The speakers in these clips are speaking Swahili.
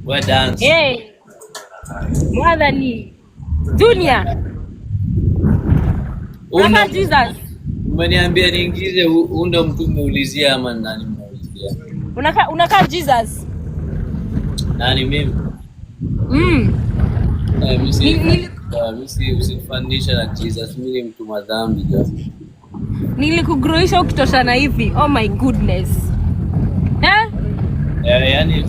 We dance. Hey, Mwadhani Junior. Unaka Jesus. Umeniambia niingize unda mtu umeulizia ama nani umeulizia? Unaka Jesus. Nani mimi? Mimi usifundisha na Jesus, mimi ni mtu madhambi jo. Nilikugroisha ukitoshana hivi. Oh my goodness. Yani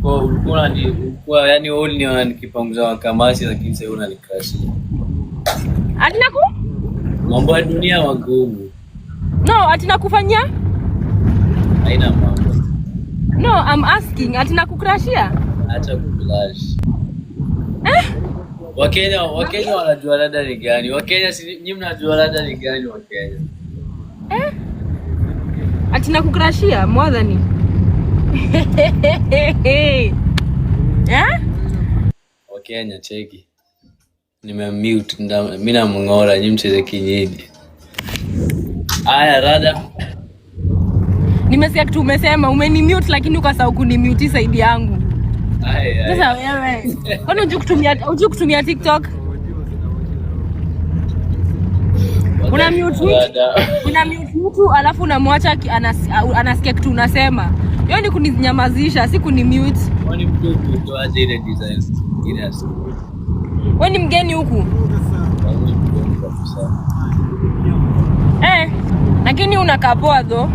ulikuwa yani wewe nikipanguza wakamasi lakini sasa unanikashia. Atinaku? Mambo ya dunia magumu. No, atinakufanyia? Haina mambo. No, I'm asking, atinakukrashia? Acha kuklash. Wakenya wanajua dada ni gani? Wakenya si nyinyi mnajua dada ni gani Wakenya? Atinakukrashia Mwadhani? Wakenya cheki. Nimemute mimi na mngora nyinyi mcheze kinyidi. Aya rada. Nimesikia kitu umesema umenimute lakini ukasahau kunimute side yangu. Sasa wewe. Kwani unajua kutumia TikTok? Unamute mtu alafu unamwacha anasikia kitu unasema. Hiyo ni kuninyamazisha, si kunimute. Kwani mtu aje ile design ile asi. Wewe ni mgeni huku? Lakini unakaa poa though.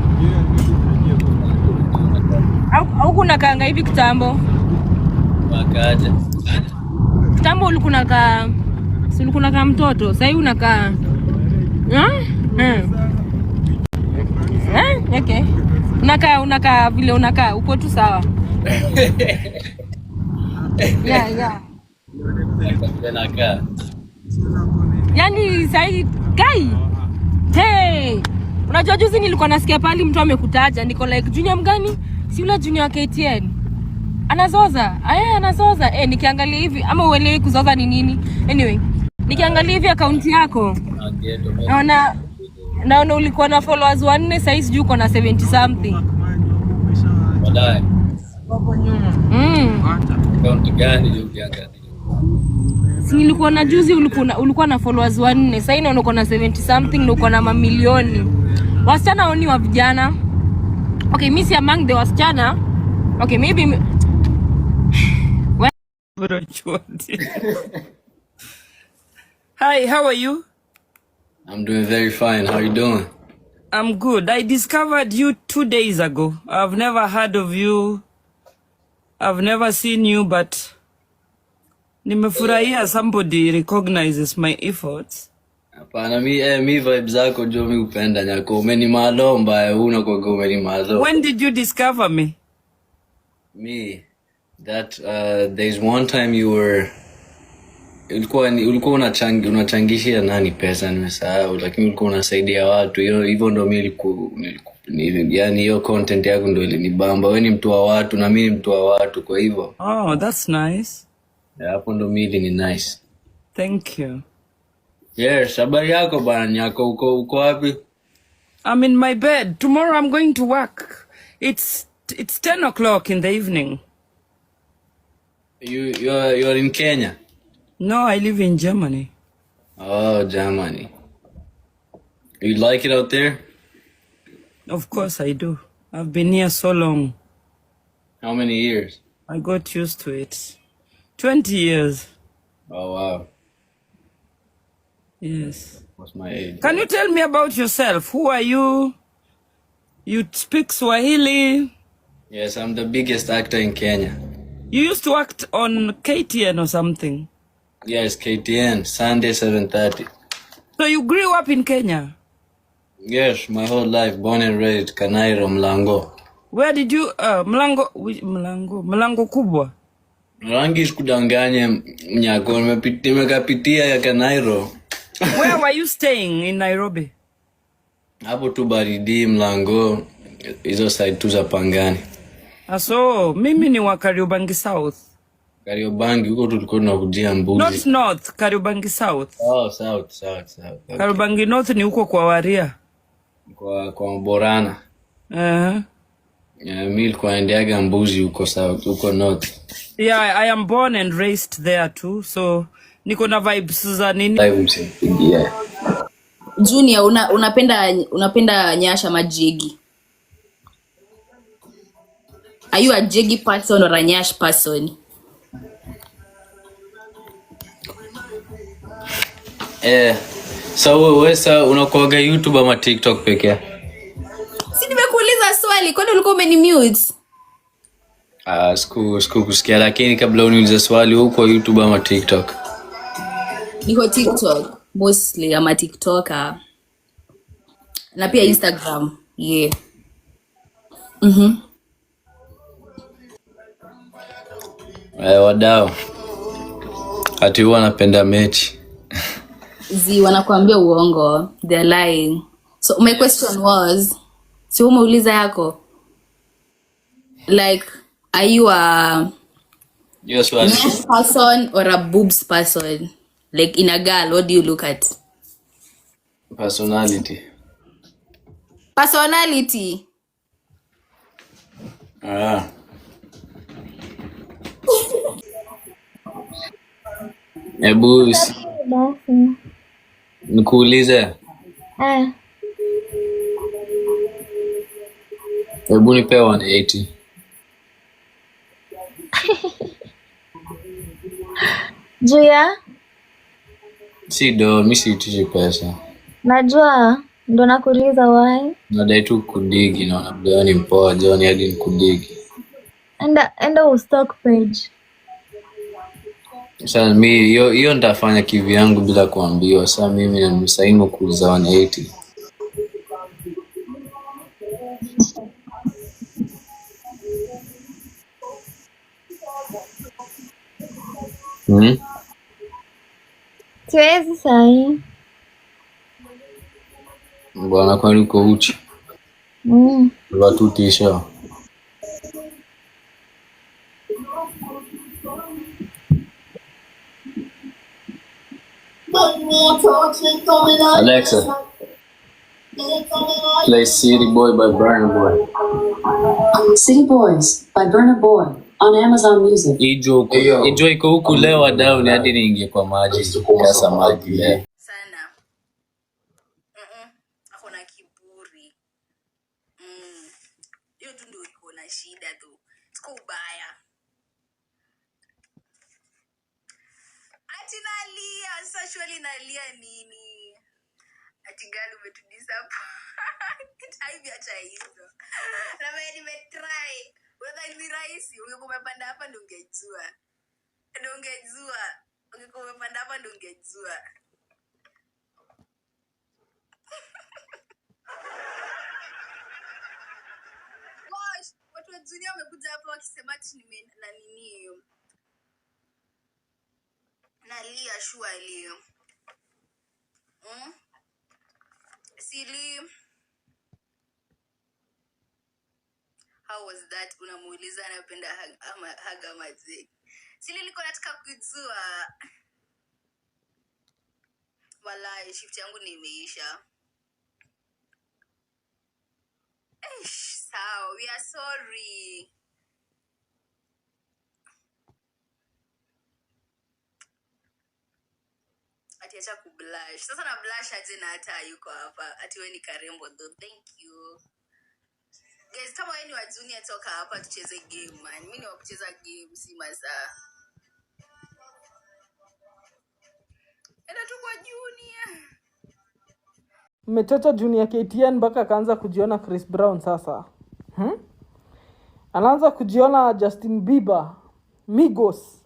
Au kuna kaanga hivi kitambo? Wakaja. Kitambo ulikuwa unakaa mtoto, sasa hivi unakaa. Okay. Unakaa vile unakaa, uko tu sawa. Yeah. Nakaa. Yaani sasa kai. Hey! Unajua juzi nilikuwa nasikia pali mtu amekutaja, niko like Junior mgani? Si yule Junior wa KTN. Anazoza. Anazoza. Nikiangalia hivi ama uelewi kuzoza ni nini? Anyway, nikiangalia hivi account yako. Naona ulikuwa na followers 4 sasa hivi sijui uko na 70 something. Wadai. Account gani ndio ukiangalia? Si nilikuwa na juzi ulikuwa na followers 4 sasa hivi naona uko na 70 something na uko na mamilioni. Wasichana au ni wa vijana? Okay, mimi si among the wasichana. Okay, maybe Hi, how are you? I'm doing very fine. How are you doing? I'm good. I discovered you 2 days ago. I've never heard of you. I've never seen you, but nimefurahia somebody recognizes my efforts. Hapana, mi vibe zako jo mi upenda nyako. Umenimalomba una kwa umenimalomba. When did you discover me? Me there's one time you were ulikuwa unachangishia nani pesa nimesahau, lakini ulikuwa unasaidia watu. Hivyo ndo mimi yani hiyo content yako ndo ilinibamba. Wewe ni mtu wa watu na mimi ni mtu wa watu, kwa hivyo. Oh, that's nice. Hapo ndo mimi ni nice. Thank you. Yes, habari yako bana nyako, uko wapi? I'm in my bed. Tomorrow I'm going to work. It's 10 o'clock in the evening. You're in Kenya? No, I live in Germany. Oh, Germany. You like it out there? Of course I do. I've been here so long. How many years? I got used to it. 20 years. Oh, wow. Yes. What's my age? Can you tell me about yourself? Who are you? You speak Swahili? Yes, I'm the biggest actor in Kenya. You used to act on KTN or something? Yes, KTN, Sunday 7:30. So you grew up in Kenya? Yes, my whole life, born and raised, Kanairo, Mlango. Where did you, Mlango kubwa? Rangi sikudanganye mnyako, nimekapitia ya Kanairo. Where were you staying in Nairobi? Hapo tu baridi, Mlango, hizo side tu za Pangani. So, mimi ni wa Kariobangi South. Kariobangi, huko tulikuwa tunakujia mbuzi. Not North, Kariobangi South. Oh, South. Okay. Kariobangi North ni huko kwa Waria. Kwa Mborana. Mimi nilikuwa naendeaga Mbuzi huko south, huko north. Yeah, I am born and raised there too. So niko na vibes za nini? Yeah. Junior, unapenda nyasha majigi? Are you a jiggy person or a nyash person? So wewe unakuaga YouTube ama TikTok pekee? Si nimekuuliza swali, kwani ulikuwa umenimute? Sikukusikia, lakini kabla uniulize swali uko YouTube ama TikTok? Niko TikTok mostly, ama TikToker. Na pia Instagram. Yeah. Wadau. Ati huwa napenda mechi. Wanakuambia uongo. They're lying. So my question was, si umeuliza yako? Like, are you a Yes, nice person or a boobs person? Like in a girl, what do you look at? Personality. Personality. Ebu nikuulize. Ebu nipe 180. Juya? Si do, mimi siitishi pesa. Najua, ndo nakuuliza why. Nadai tu kudigi, naona mdao ni mpoa John hadi nikudigi. Enda ustock page. Sasa mimi hiyo nitafanya kivi yangu bila kuambiwa. Sasa mimi na msaini kuuza 180. Siwezi sahi. Bwana kwani uko uchi? Watu tisha. Alexa, play City Boy by Burna Boy. City Boys by Burna Boy on Amazon Music. Enjoy iko huku leo wadau, ni hadi niingie kwa maji kasa maji Sana. Ako na kiburi. Hiyo tu ndio iko na shida tu. Siko ubaya. Ati nalia, sasa shwali nalia nini? Ati gali umetudisappoint. Hivi acha hizo. Na mimi nimetry. Unadhani ni rahisi? Ungekuwa umepanda hapa ndio ungejua. Ungekuwa umepanda hapa ndio ungejua. Gosh, watu wa dunia wamekuja hapa wakisema ati na nini? Nalia surely. Silly. How was that? Unamuuliza anapenda haga mazi. Silly liko nataka kujua. Walai, shift yangu ni imeisha. Sawa, we are sorry. Ati acha kublush. Sasa na blush aje na hata yuko hapa. Ati wewe ni karembo though. Thank you. Guys, kama wewe ni wa junior toka hapa tucheze game man. Mimi ni wa kucheza game si masaa. Enda tu kwa junior. Mmechocha junior KTN mpaka akaanza kujiona Chris Brown sasa. Anaanza kujiona Justin Bieber, Migos.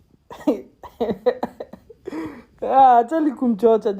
Achali kumchocha.